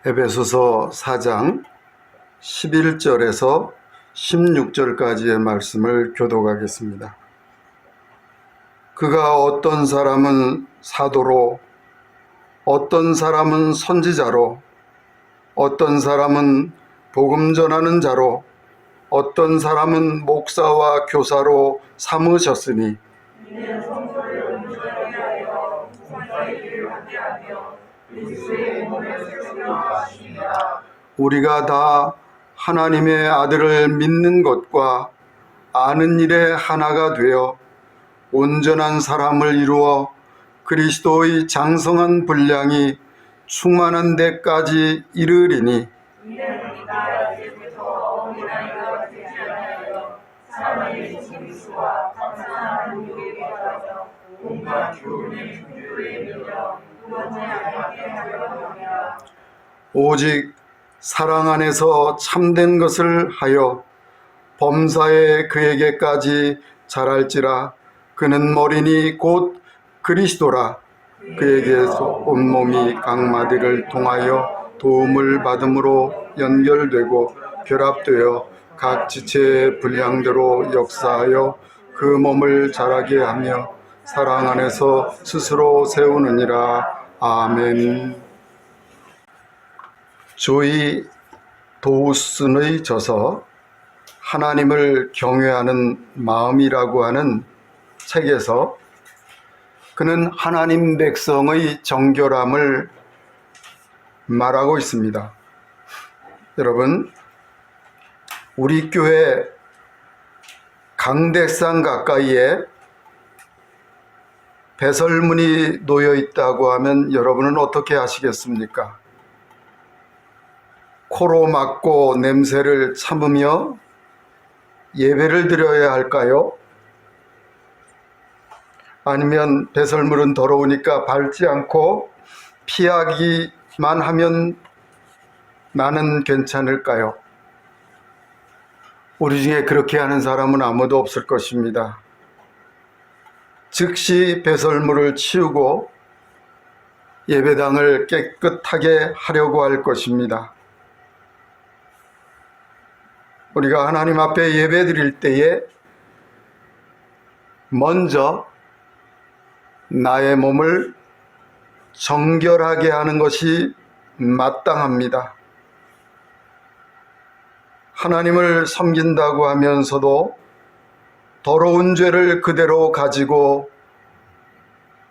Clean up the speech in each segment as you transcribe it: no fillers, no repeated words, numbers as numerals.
에베소서 4장 11절에서 16절까지의 말씀을 교독하겠습니다. 그가 어떤 사람은 사도로, 어떤 사람은 선지자로, 어떤 사람은 복음 전하는 자로, 어떤 사람은 목사와 교사로 삼으셨으니 이는 성도를 온전하게 하여 공사의 일을 하게 하며 그리스도의 몸을 세우려 하시니라. 우리가 다 하나님의 아들을 믿는 것과 아는 일에 하나가 되어 온전한 사람을 이루어 그리스도의 장성한 분량이 충만한 데까지 이르리니 이는 우리가 이제부터 어린아이가 되지 아니하여 사람의 진수와 감사한 능력에 빠져 온갖 교훈의 풍조에 밀려 무너지지 않게 하려 함이라. 오직 사랑 안에서 참된 것을 하여 범사에 그에게까지 자랄지라. 그는 머리니 곧 그리스도라. 그에게서 온몸이 각마디를 통하여 도움을 받음으로 연결되고 결합되어 각 지체의 분량대로 역사하여 그 몸을 자라게 하며 사랑 안에서 스스로 세우느니라. 아멘. 조이 도우슨의 저서 하나님을 경외하는 마음이라고 하는 책에서 그는 하나님 백성의 정결함을 말하고 있습니다. 여러분, 우리 교회 강대상 가까이에 배설문이 놓여 있다고 하면 여러분은 어떻게 하시겠습니까? 코로 막고 냄새를 참으며 예배를 드려야 할까요? 아니면 배설물은 더러우니까 밟지 않고 피하기만 하면 나는 괜찮을까요? 우리 중에 그렇게 하는 사람은 아무도 없을 것입니다. 즉시 배설물을 치우고 예배당을 깨끗하게 하려고 할 것입니다. 우리가 하나님 앞에 예배 드릴 때에 먼저 나의 몸을 정결하게 하는 것이 마땅합니다. 하나님을 섬긴다고 하면서도 더러운 죄를 그대로 가지고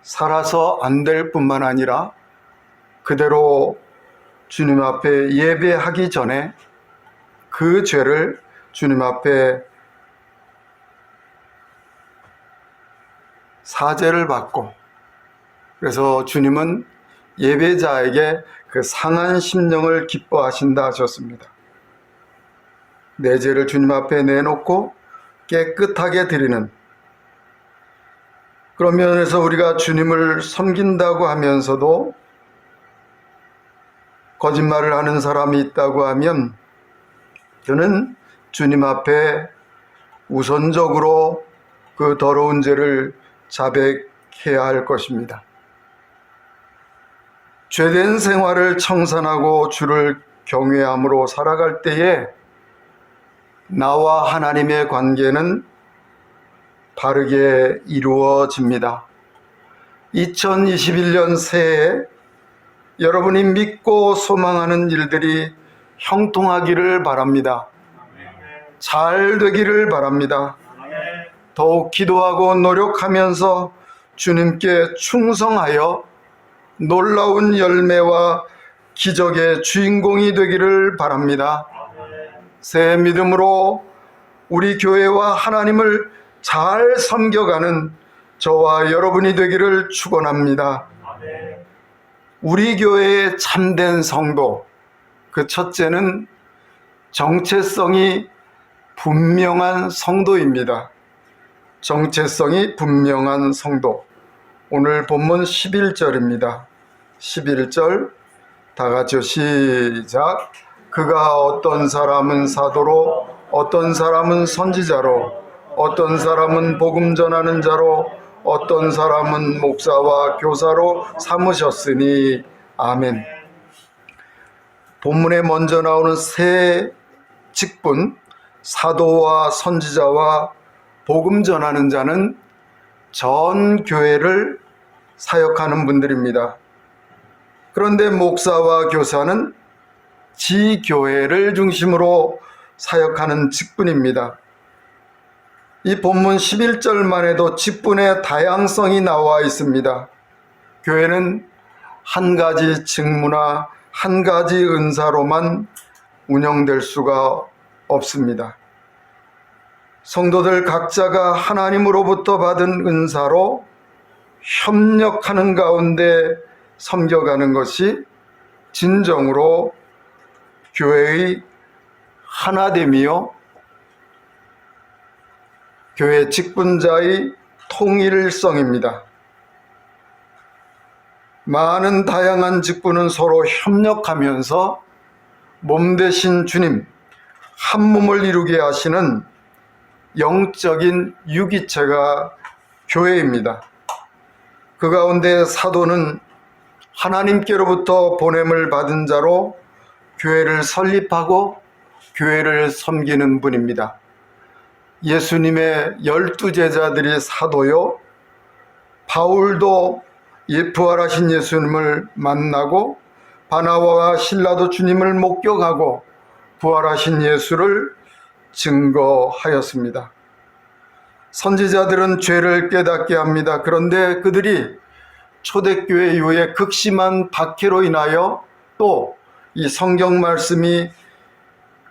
살아서 안 될 뿐만 아니라 그대로 주님 앞에 예배하기 전에 그 죄를 주님 앞에 사죄를 받고, 그래서 주님은 예배자에게 그 상한 심령을 기뻐하신다 하셨습니다. 내 죄를 주님 앞에 내놓고 깨끗하게 드리는, 그런 면에서 우리가 주님을 섬긴다고 하면서도 거짓말을 하는 사람이 있다고 하면 저는 주님 앞에 우선적으로 그 더러운 죄를 자백해야 할 것입니다. 죄된 생활을 청산하고 주를 경외함으로 살아갈 때에 나와 하나님의 관계는 바르게 이루어집니다. 2021년 새해에 여러분이 믿고 소망하는 일들이 형통하기를 바랍니다. 잘 되기를 바랍니다. 더욱 기도하고 노력하면서 주님께 충성하여 놀라운 열매와 기적의 주인공이 되기를 바랍니다. 새 믿음으로 우리 교회와 하나님을 잘 섬겨가는 저와 여러분이 되기를 축원합니다. 우리 교회의 참된 성도, 그 첫째는 정체성이 분명한 성도입니다. 정체성이 분명한 성도. 오늘 본문 11절입니다. 11절 다 같이요. 시작. 그가 어떤 사람은 사도로, 어떤 사람은 선지자로, 어떤 사람은 복음 전하는 자로, 어떤 사람은 목사와 교사로 삼으셨으니. 아멘. 본문에 먼저 나오는 세 직분, 사도와 선지자와 복음 전하는 자는 전 교회를 사역하는 분들입니다. 그런데 목사와 교사는 지교회를 중심으로 사역하는 직분입니다. 이 본문 11절만 해도 직분의 다양성이 나와 있습니다. 교회는 한 가지 직무나 한 가지 은사로만 운영될 수가 없습니다. 성도들 각자가 하나님으로부터 받은 은사로 협력하는 가운데 섬겨가는 것이 진정으로 교회의 하나됨이요, 교회 직분자의 통일성입니다. 많은 다양한 직분은 서로 협력하면서 몸 대신 주님, 한 몸을 이루게 하시는 영적인 유기체가 교회입니다. 그 가운데 사도는 하나님께로부터 보냄을 받은 자로 교회를 설립하고 교회를 섬기는 분입니다. 예수님의 12제자들이 사도요, 바울도 부활하신 예수님을 만나고 바나바와 실라도 주님을 목격하고 부활하신 예수를 증거하였습니다. 선지자들은 죄를 깨닫게 합니다. 그런데 그들이 초대교회 이후에 극심한 박해로 인하여 또 이 성경 말씀이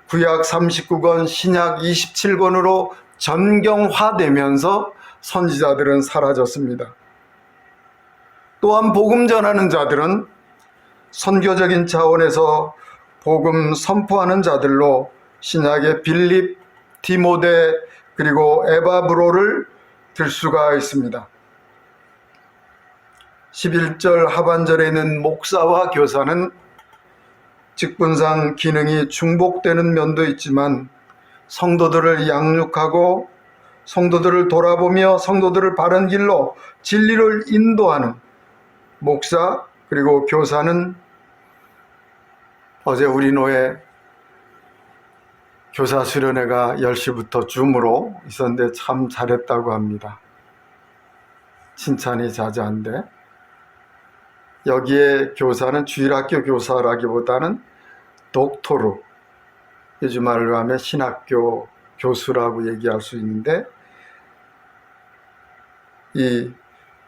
구약 39권, 신약 27권으로 전경화되면서 선지자들은 사라졌습니다. 또한 복음 전하는 자들은 선교적인 차원에서 복음 선포하는 자들로 신약의 빌립, 디모데, 그리고 에바브로를 들 수가 있습니다. 11절 하반절에 있는 목사와 교사는 직분상 기능이 중복되는 면도 있지만 성도들을 양육하고 성도들을 돌아보며 성도들을 바른 길로 진리를 인도하는 목사 그리고 교사는 어제 우리 노예 교사 수련회가 10시부터 줌으로 있었는데 참 잘했다고 합니다. 칭찬이 자자한데 여기에 교사는 주일학교 교사라기보다는 독토르, 요즘 말로 하면 신학교 교수라고 얘기할 수 있는데 이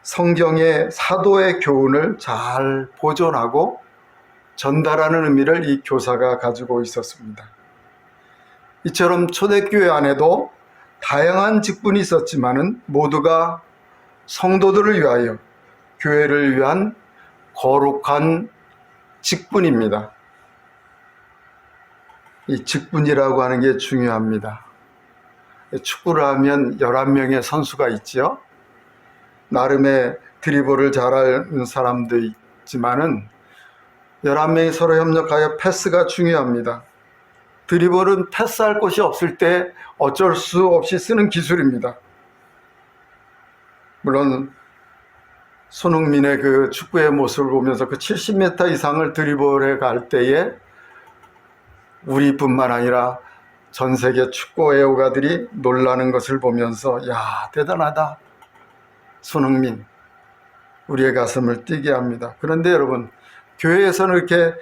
성경의 사도의 교훈을 잘 보존하고 전달하는 의미를 이 교사가 가지고 있었습니다. 이처럼 초대교회 안에도 다양한 직분이 있었지만은 모두가 성도들을 위하여 교회를 위한 거룩한 직분입니다. 이 직분이라고 하는 게 중요합니다. 축구를 하면 11명의 선수가 있지요. 나름의 드리블을 잘하는 사람도 있지만은 11명이 서로 협력하여 패스가 중요합니다. 드리블은 패스할 곳이 없을 때 어쩔 수 없이 쓰는 기술입니다. 물론 손흥민의 그 축구의 모습을 보면서 그 70m 이상을 드리블해 갈 때에 우리뿐만 아니라 전 세계 축구 애호가들이 놀라는 것을 보면서 야, 대단하다. 손흥민, 우리의 가슴을 뛰게 합니다. 그런데 여러분, 교회에서는 이렇게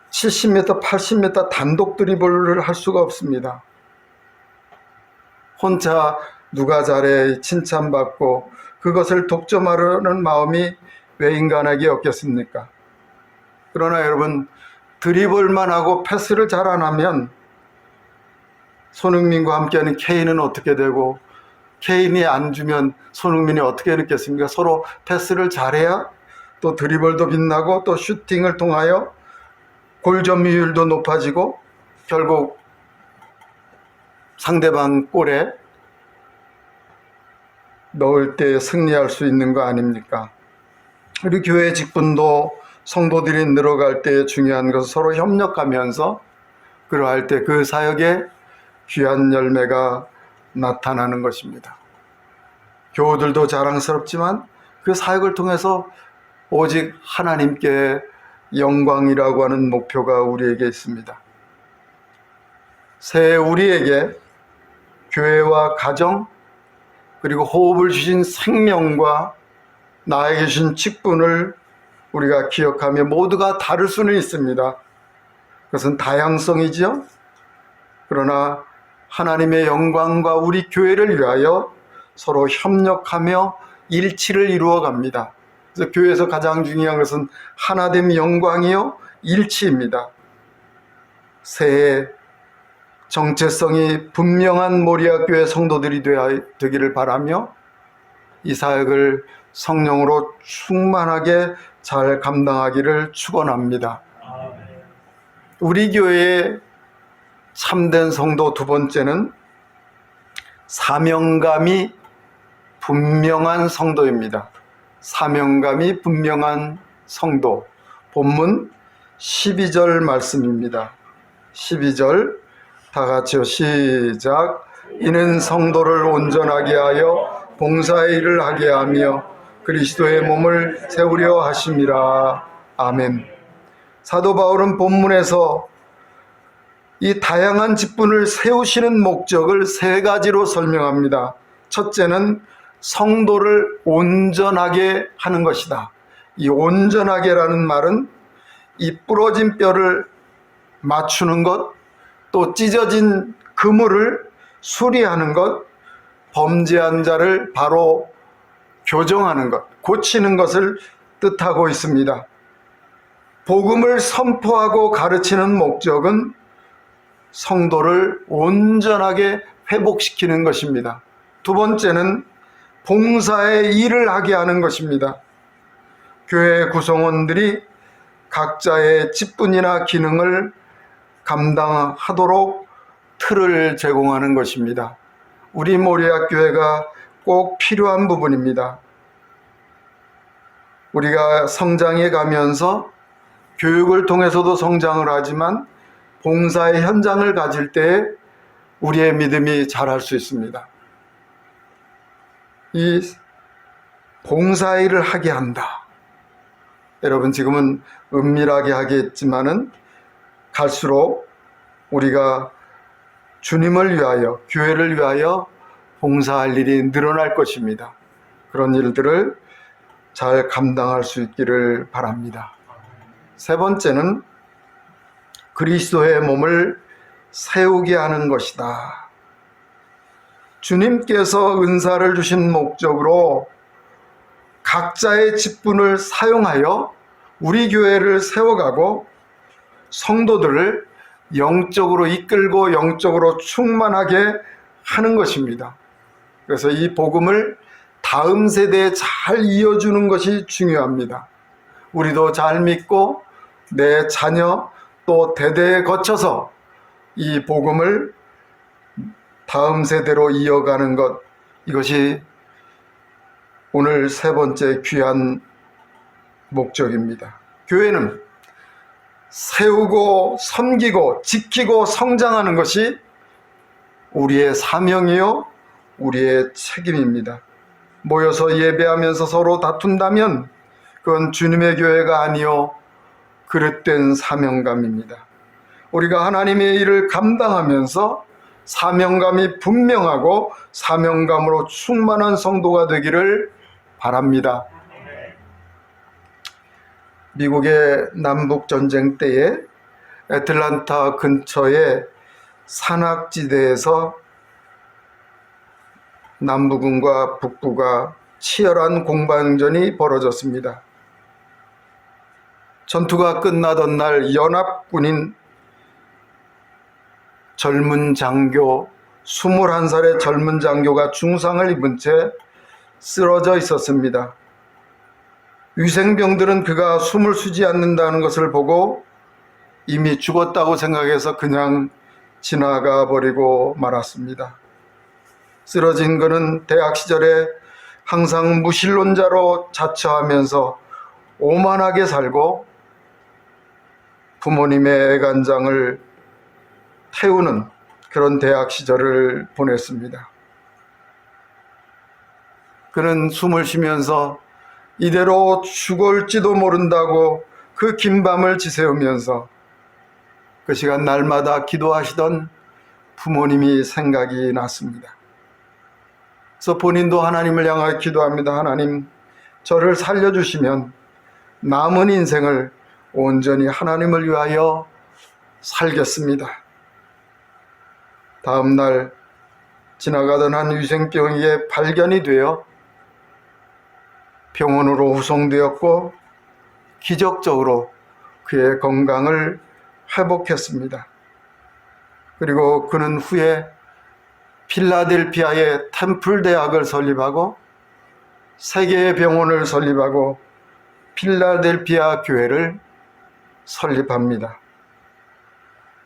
70m, 80m 단독 드리블을 할 수가 없습니다. 혼자 누가 잘해 칭찬받고 그것을 독점하려는 마음이 왜 인간에게 없겠습니까? 그러나 여러분, 드리블만 하고 패스를 잘 안 하면 손흥민과 함께하는 케인은 어떻게 되고 케인이 안 주면 손흥민이 어떻게 느꼈습니까? 서로 패스를 잘해야 또 드리블도 빛나고 또 슈팅을 통하여 골 점유율도 높아지고 결국 상대방 골에 넣을 때 승리할 수 있는 거 아닙니까? 우리 교회 직분도 성도들이 늘어갈 때 중요한 것은 서로 협력하면서 그러할 때 그 사역에 귀한 열매가 나타나는 것입니다. 교우들도 자랑스럽지만 그 사역을 통해서 오직 하나님께 영광이라고 하는 목표가 우리에게 있습니다. 새해 우리에게 교회와 가정, 그리고 호흡을 주신 생명과 나에게 주신 직분을 우리가 기억하며 모두가 다를 수는 있습니다. 그것은 다양성이죠. 그러나 하나님의 영광과 우리 교회를 위하여 서로 협력하며 일치를 이루어 갑니다. 그래서 교회에서 가장 중요한 것은 하나됨 영광이요 일치입니다. 새해 정체성이 분명한 모리아 교회 성도들이 되기를 바라며 이 사역을 성령으로 충만하게 잘 감당하기를 축원합니다. 우리 교회의 참된 성도 두 번째는 사명감이 분명한 성도입니다. 사명감이 분명한 성도. 본문 12절 말씀입니다. 12절 다 같이요. 시작. 이는 성도를 온전하게 하여 봉사의 일을 하게 하며 그리스도의 몸을 세우려 하심이라. 아멘. 사도 바울은 본문에서 이 다양한 직분을 세우시는 목적을 세 가지로 설명합니다. 첫째는 성도를 온전하게 하는 것이다. 이 온전하게라는 말은 이 부러진 뼈를 맞추는 것, 또 찢어진 그물을 수리하는 것, 범죄한 자를 바로 교정하는 것, 고치는 것을 뜻하고 있습니다. 복음을 선포하고 가르치는 목적은 성도를 온전하게 회복시키는 것입니다. 두 번째는 봉사의 일을 하게 하는 것입니다. 교회 구성원들이 각자의 직분이나 기능을 감당하도록 틀을 제공하는 것입니다. 우리 모리아 교회가 꼭 필요한 부분입니다. 우리가 성장해 가면서 교육을 통해서도 성장을 하지만 봉사의 현장을 가질 때 우리의 믿음이 자랄 수 있습니다. 이 봉사일을 하게 한다. 여러분 지금은 은밀하게 하겠지만은 갈수록 우리가 주님을 위하여, 교회를 위하여 봉사할 일이 늘어날 것입니다. 그런 일들을 잘 감당할 수 있기를 바랍니다. 세 번째는 그리스도의 몸을 세우게 하는 것이다. 주님께서 은사를 주신 목적으로 각자의 직분을 사용하여 우리 교회를 세워가고 성도들을 영적으로 이끌고 영적으로 충만하게 하는 것입니다. 그래서 이 복음을 다음 세대에 잘 이어주는 것이 중요합니다. 우리도 잘 믿고 내 자녀 또 대대에 거쳐서 이 복음을 다음 세대로 이어가는 것, 이것이 오늘 세 번째 귀한 목적입니다. 교회는 세우고 섬기고 지키고 성장하는 것이 우리의 사명이요 우리의 책임입니다. 모여서 예배하면서 서로 다툰다면 그건 주님의 교회가 아니요 그릇된 사명감입니다. 우리가 하나님의 일을 감당하면서 사명감이 분명하고 사명감으로 충만한 성도가 되기를 바랍니다. 미국의 남북전쟁 때에 애틀란타 근처의 산악지대에서 남부군과 북부가 치열한 공방전이 벌어졌습니다. 전투가 끝나던 날 연합군인 젊은 장교, 21살의 젊은 장교가 중상을 입은 채 쓰러져 있었습니다. 위생병들은 그가 숨을 쉬지 않는다는 것을 보고 이미 죽었다고 생각해서 그냥 지나가 버리고 말았습니다. 쓰러진 그는 대학 시절에 항상 무신론자로 자처하면서 오만하게 살고 부모님의 애간장을 태우는 그런 대학 시절을 보냈습니다. 그는 숨을 쉬면서 이대로 죽을지도 모른다고 그 긴 밤을 지새우면서 그 시간 날마다 기도하시던 부모님이 생각이 났습니다. 그래서 본인도 하나님을 향하여 기도합니다. 하나님, 저를 살려주시면 남은 인생을 온전히 하나님을 위하여 살겠습니다. 다음 날 지나가던 한 위생병에게 발견이 되어 병원으로 후송되었고 기적적으로 그의 건강을 회복했습니다. 그리고 그는 후에 필라델피아의 템플 대학을 설립하고 세계의 병원을 설립하고 필라델피아 교회를 설립합니다.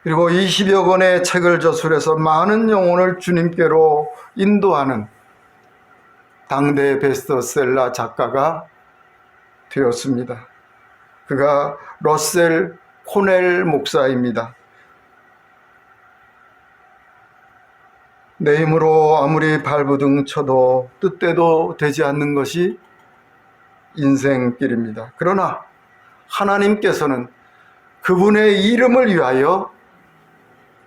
그리고 20여 권의 책을 저술해서 많은 영혼을 주님께로 인도하는 당대 베스트셀러 작가가 되었습니다. 그가 러셀 코넬 목사입니다. 내 힘으로 아무리 발버둥 쳐도 뜻대로 되지 않는 것이 인생길입니다. 그러나 하나님께서는 그분의 이름을 위하여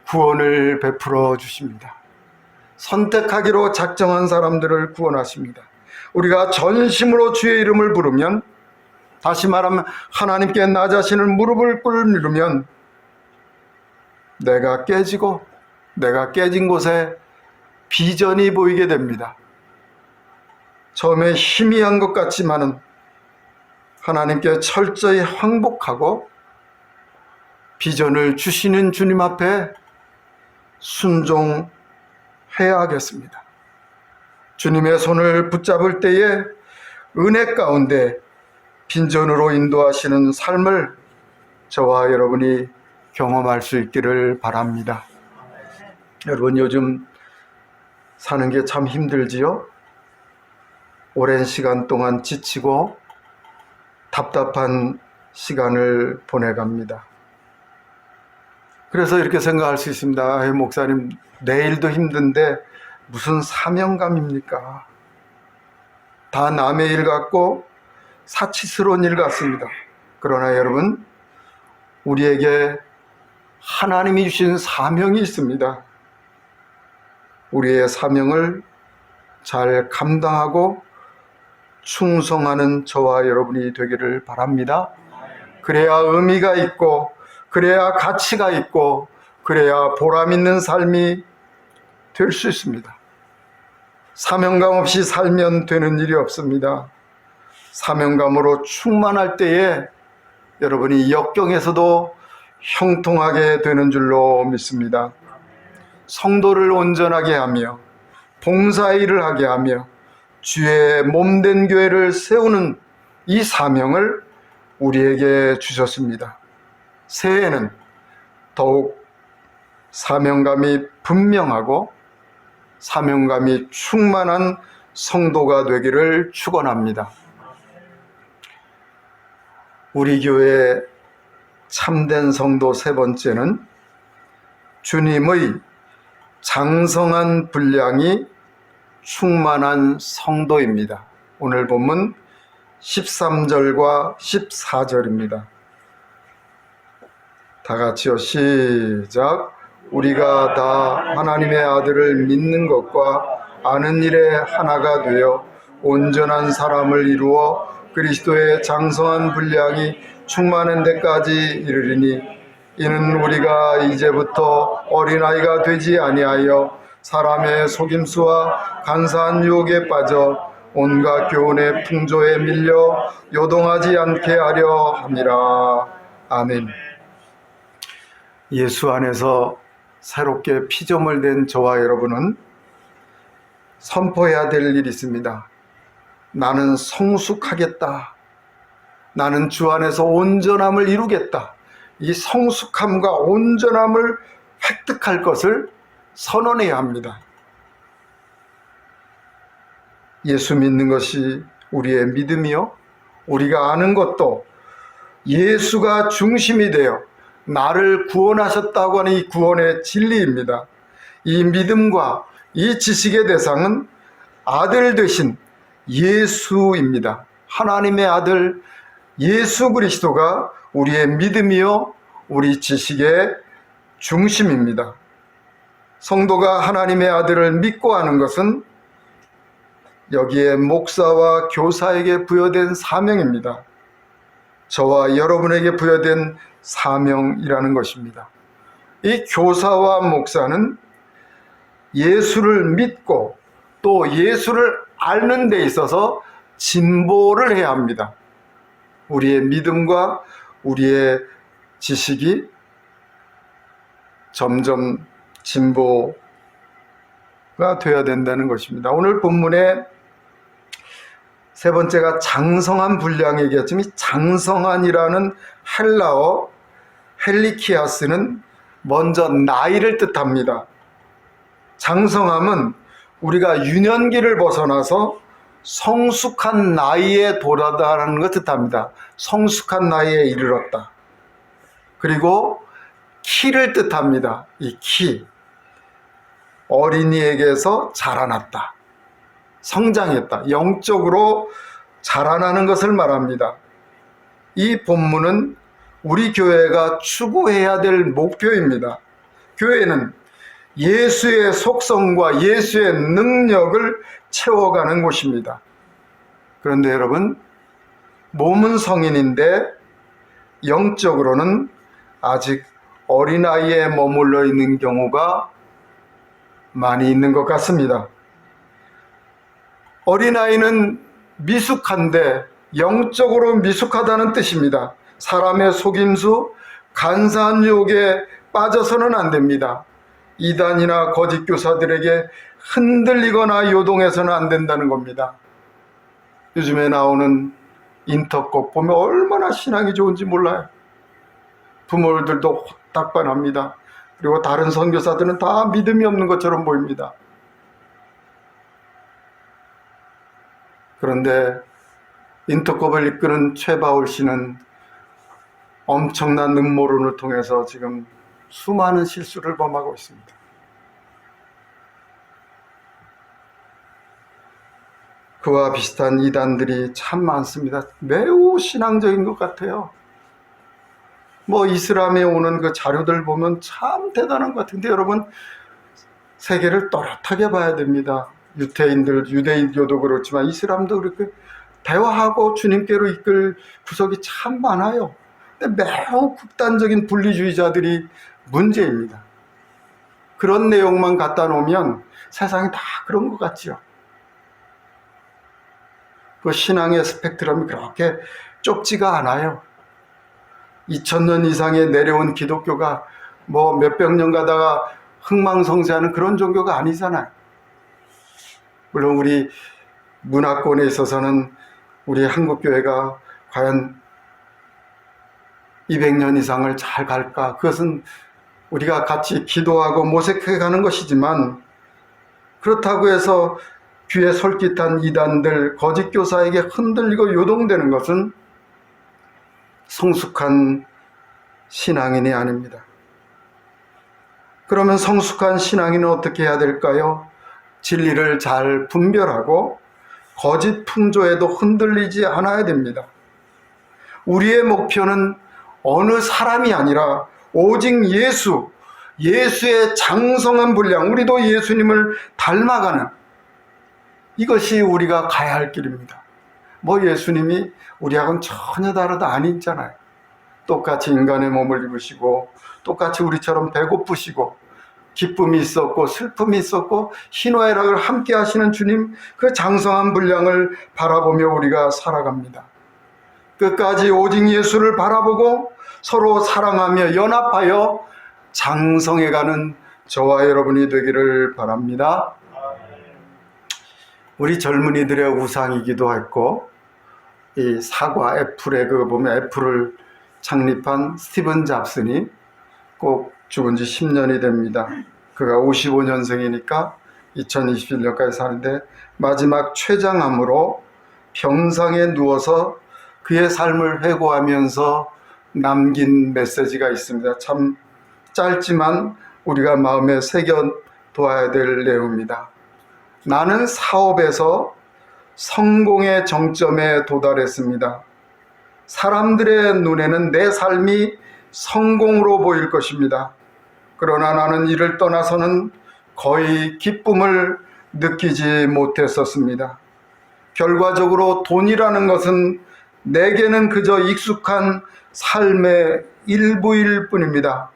구원을 베풀어 주십니다. 선택하기로 작정한 사람들을 구원하십니다. 우리가 전심으로 주의 이름을 부르면, 다시 말하면 하나님께 나 자신을 무릎을 꿇으면 내가 깨지고 내가 깨진 곳에 비전이 보이게 됩니다. 처음에 희미한 것 같지만은 하나님께 철저히 항복하고 비전을 주시는 주님 앞에 순종해야 하겠습니다. 주님의 손을 붙잡을 때에 은혜 가운데 빈전으로 인도하시는 삶을 저와 여러분이 경험할 수 있기를 바랍니다. 여러분, 요즘 사는 게 참 힘들지요? 오랜 시간 동안 지치고 답답한 시간을 보내갑니다. 그래서 이렇게 생각할 수 있습니다. 목사님, 내일도 힘든데 무슨 사명감입니까? 다 남의 일 같고 사치스러운 일 같습니다. 그러나 여러분, 우리에게 하나님이 주신 사명이 있습니다. 우리의 사명을 잘 감당하고 충성하는 저와 여러분이 되기를 바랍니다. 그래야 의미가 있고, 그래야 가치가 있고, 그래야 보람 있는 삶이 될 수 있습니다. 사명감 없이 살면 되는 일이 없습니다. 사명감으로 충만할 때에 여러분이 역경에서도 형통하게 되는 줄로 믿습니다. 성도를 온전하게 하며 봉사 일을 하게 하며 주의 몸된 교회를 세우는 이 사명을 우리에게 주셨습니다. 새해에는 더욱 사명감이 분명하고 사명감이 충만한 성도가 되기를 축원합니다. 우리 교회의 참된 성도 세 번째는 주님의 장성한 분량이 충만한 성도입니다. 오늘 본문 13절과 14절입니다. 다 같이요, 시작. 우리가 다 하나님의 아들을 믿는 것과 아는 일에 하나가 되어 온전한 사람을 이루어 그리스도의 장성한 분량이 충만한 데까지 이르리니, 이는 우리가 이제부터 어린아이가 되지 아니하여 사람의 속임수와 간사한 유혹에 빠져 온갖 교훈의 풍조에 밀려 요동하지 않게 하려 함이라. 아멘. 예수 안에서 새롭게 피조물 된 저와 여러분은 선포해야 될 일이 있습니다. 나는 성숙하겠다. 나는 주 안에서 온전함을 이루겠다. 이 성숙함과 온전함을 획득할 것을 선언해야 합니다. 예수 믿는 것이 우리의 믿음이요, 우리가 아는 것도 예수가 중심이 되어 나를 구원하셨다고 하는 이 구원의 진리입니다. 이 믿음과 이 지식의 대상은 아들 되신 예수입니다. 하나님의 아들 예수 그리스도가 우리의 믿음이요 우리 지식의 중심입니다. 성도가 하나님의 아들을 믿고 하는 것은 여기에 목사와 교사에게 부여된 사명입니다. 저와 여러분에게 부여된 사명이라는 것입니다. 이 교사와 목사는 예수를 믿고 또 예수를 앓는 데 있어서 진보를 해야 합니다. 우리의 믿음과 우리의 지식이 점점 진보가 되어야 된다는 것입니다. 오늘 본문에 세 번째가 장성한 분량 얘기했지만, 장성한이라는 헬라어 헬리키아스는 먼저 나이를 뜻합니다. 장성함은 우리가 유년기를 벗어나서 성숙한 나이에 도달하는 것을 뜻합니다. 성숙한 나이에 이르렀다. 그리고 키를 뜻합니다. 이 키, 어린이에게서 자라났다, 성장했다, 영적으로 자라나는 것을 말합니다. 이 본문은 우리 교회가 추구해야 될 목표입니다. 교회는 예수의 속성과 예수의 능력을 채워가는 곳입니다. 그런데 여러분, 몸은 성인인데 영적으로는 아직 어린아이에 머물러 있는 경우가 많이 있는 것 같습니다. 어린아이는 미숙한데 영적으로 미숙하다는 뜻입니다. 사람의 속임수, 간사한 유혹에 빠져서는 안 됩니다. 이단이나 거짓 교사들에게 흔들리거나 요동해서는 안 된다는 겁니다. 요즘에 나오는 인터콕 보면 얼마나 신앙이 좋은지 몰라요. 부모들도 호딱반합니다. 그리고 다른 선교사들은 다 믿음이 없는 것처럼 보입니다. 그런데 인터콕을 이끄는 최바울 씨는 엄청난 음모론을 통해서 지금 수많은 실수를 범하고 있습니다. 그와 비슷한 이단들이 참 많습니다. 매우 신앙적인 것 같아요. 이슬람에 오는 그 자료들 보면 참 대단한 것 같은데, 여러분, 세계를 또렷하게 봐야 됩니다. 유대인교도 그렇지만 이슬람도 그렇게 대화하고 주님께로 이끌 구석이 참 많아요. 근데 매우 극단적인 분리주의자들이 문제입니다. 그런 내용만 갖다 놓으면 세상이 다 그런 것 같지요. 그 신앙의 스펙트럼이 그렇게 좁지가 않아요. 2000년 이상에 내려온 기독교가 몇백 년 가다가 흥망성쇠하는 그런 종교가 아니잖아요. 물론 우리 문화권에 있어서는 우리 한국교회가 과연 200년 이상을 잘 갈까? 그것은 우리가 같이 기도하고 모색해 가는 것이지만, 그렇다고 해서 귀에 솔깃한 이단들, 거짓 교사에게 흔들리고 요동되는 것은 성숙한 신앙인이 아닙니다. 그러면 성숙한 신앙인은 어떻게 해야 될까요? 진리를 잘 분별하고 거짓 풍조에도 흔들리지 않아야 됩니다. 우리의 목표는 어느 사람이 아니라 오직 예수의 장성한 분량, 우리도 예수님을 닮아가는, 이것이 우리가 가야 할 길입니다. 예수님이 우리하고는 전혀 다르다 아니잖아요. 똑같이 인간의 몸을 입으시고 똑같이 우리처럼 배고프시고 기쁨이 있었고 슬픔이 있었고 희노애락을 함께 하시는 주님, 그 장성한 분량을 바라보며 우리가 살아갑니다. 끝까지 오직 예수를 바라보고 서로 사랑하며 연합하여 장성해가는 저와 여러분이 되기를 바랍니다. 우리 젊은이들의 우상이기도 했고, 이 사과 애플의 보면 애플을 창립한 스티븐 잡슨이 꼭 죽은 지 10년이 됩니다. 그가 55년생이니까 2021년까지 사는데 마지막 췌장암으로 병상에 누워서 그의 삶을 회고하면서 남긴 메시지가 있습니다. 참 짧지만 우리가 마음에 새겨둬야 될 내용입니다. 나는 사업에서 성공의 정점에 도달했습니다. 사람들의 눈에는 내 삶이 성공으로 보일 것입니다. 그러나 나는 이를 떠나서는 거의 기쁨을 느끼지 못했었습니다. 결과적으로 돈이라는 것은 내게는 그저 익숙한 삶의 일부일 뿐입니다.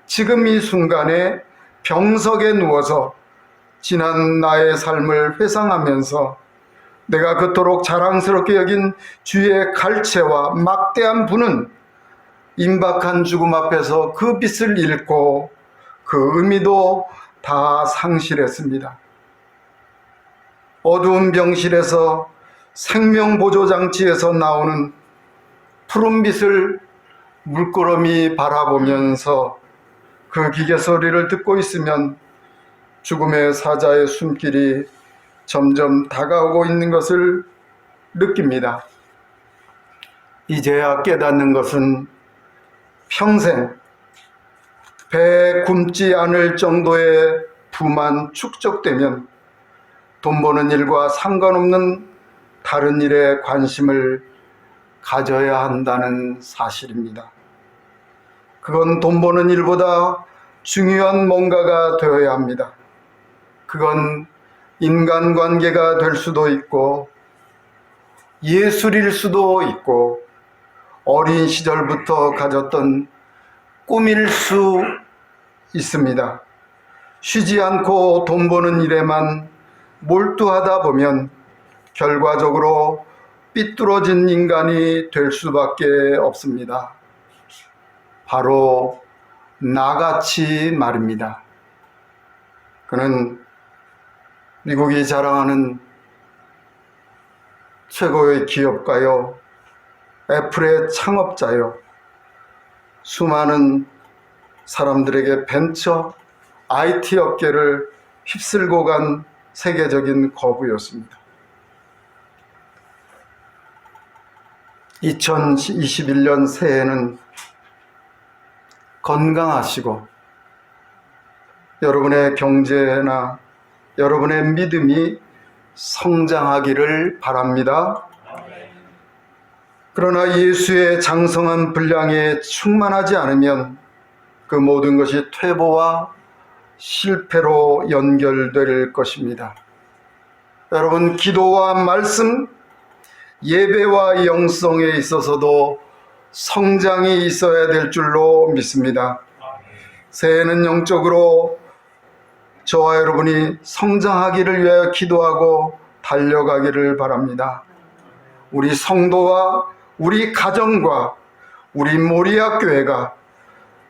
지금 이 순간에 병석에 누워서 지난 나의 삶을 회상하면서 내가 그토록 자랑스럽게 여긴 주의 갈채와 막대한 분은 임박한 죽음 앞에서 그 빛을 잃고 그 의미도 다 상실했습니다. 어두운 병실에서 생명보조장치에서 나오는 푸른빛을 물끄러미 바라보면서 그 기계 소리를 듣고 있으면 죽음의 사자의 숨길이 점점 다가오고 있는 것을 느낍니다. 이제야 깨닫는 것은 평생 배에 굶지 않을 정도의 부만 축적되면 돈 버는 일과 상관없는 다른 일에 관심을 가져야 한다는 사실입니다. 그건 돈 버는 일보다 중요한 뭔가가 되어야 합니다. 그건 인간관계가 될 수도 있고 예술일 수도 있고 어린 시절부터 가졌던 꿈일 수 있습니다. 쉬지 않고 돈 버는 일에만 몰두하다 보면 결과적으로 삐뚤어진 인간이 될 수밖에 없습니다. 바로 나같이 말입니다. 그는 미국이 자랑하는 최고의 기업가요, 애플의 창업자요, 수많은 사람들에게 벤처, IT 업계를 휩쓸고 간 세계적인 거부였습니다. 2021년 새해에는 건강하시고 여러분의 경제나 여러분의 믿음이 성장하기를 바랍니다. 그러나 예수의 장성한 분량에 충만하지 않으면 그 모든 것이 퇴보와 실패로 연결될 것입니다. 여러분, 기도와 말씀, 예배와 영성에 있어서도 성장이 있어야 될 줄로 믿습니다. 새해는 영적으로 저와 여러분이 성장하기를 위하여 기도하고 달려가기를 바랍니다. 우리 성도와 우리 가정과 우리 모리아 교회가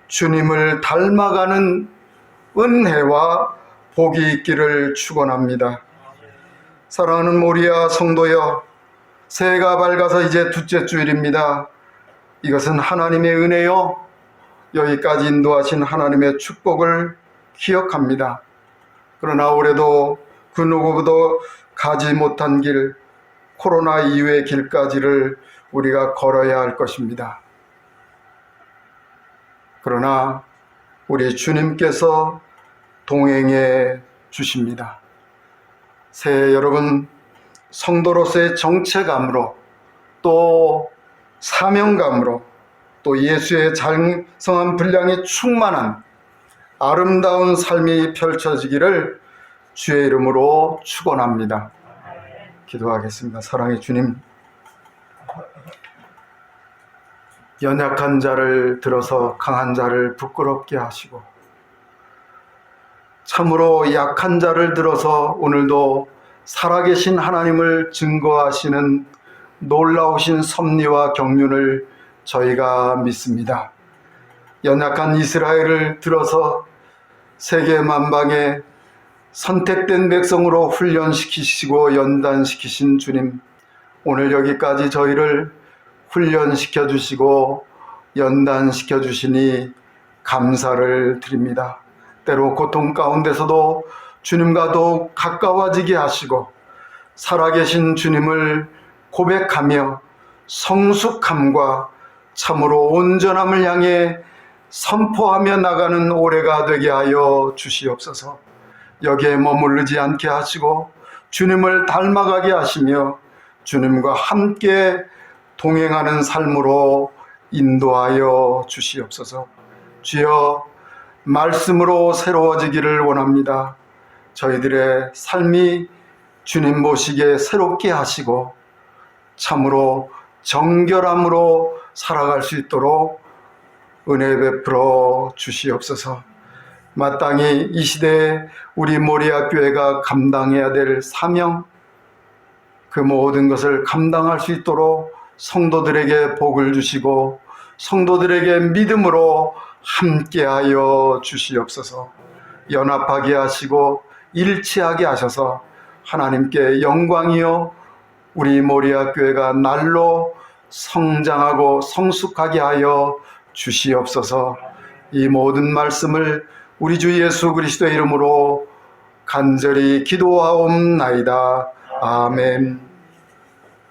주님을 닮아가는 은혜와 복이 있기를 축원합니다. 사랑하는 모리아 성도여, 새해가 밝아서 이제 둘째 주일입니다. 이것은 하나님의 은혜요, 여기까지 인도하신 하나님의 축복을 기억합니다. 그러나 올해도 그 누구도 가지 못한 길, 코로나 이후의 길까지를 우리가 걸어야 할 것입니다. 그러나 우리 주님께서 동행해 주십니다. 새해 여러분, 성도로서의 정체감으로 또 사명감으로 또 예수의 장성한 분량이 충만한 아름다운 삶이 펼쳐지기를 주의 이름으로 축원합니다. 기도하겠습니다. 사랑의 주님, 연약한 자를 들어서 강한 자를 부끄럽게 하시고 참으로 약한 자를 들어서 오늘도 살아계신 하나님을 증거하시는 놀라우신 섭리와 경륜을 저희가 믿습니다. 연약한 이스라엘을 들어서 세계 만방에 선택된 백성으로 훈련시키시고 연단시키신 주님, 오늘 여기까지 저희를 훈련시켜 주시고 연단시켜 주시니 감사를 드립니다. 때로 고통 가운데서도 주님과 더욱 가까워지게 하시고 살아계신 주님을 고백하며 성숙함과 참으로 온전함을 향해 선포하며 나가는 올해가 되게 하여 주시옵소서. 여기에 머무르지 않게 하시고 주님을 닮아가게 하시며 주님과 함께 동행하는 삶으로 인도하여 주시옵소서. 주여, 말씀으로 새로워지기를 원합니다. 저희들의 삶이 주님 보시기에 새롭게 하시고 참으로 정결함으로 살아갈 수 있도록 은혜 베풀어 주시옵소서. 마땅히 이 시대에 우리 모리아 교회가 감당해야 될 사명, 그 모든 것을 감당할 수 있도록 성도들에게 복을 주시고 성도들에게 믿음으로 함께하여 주시옵소서. 연합하게 하시고 일치하게 하셔서 하나님께 영광이요 우리 모리아 교회가 날로 성장하고 성숙하게 하여 주시옵소서. 이 모든 말씀을 우리 주 예수 그리스도의 이름으로 간절히 기도하옵나이다. 아멘.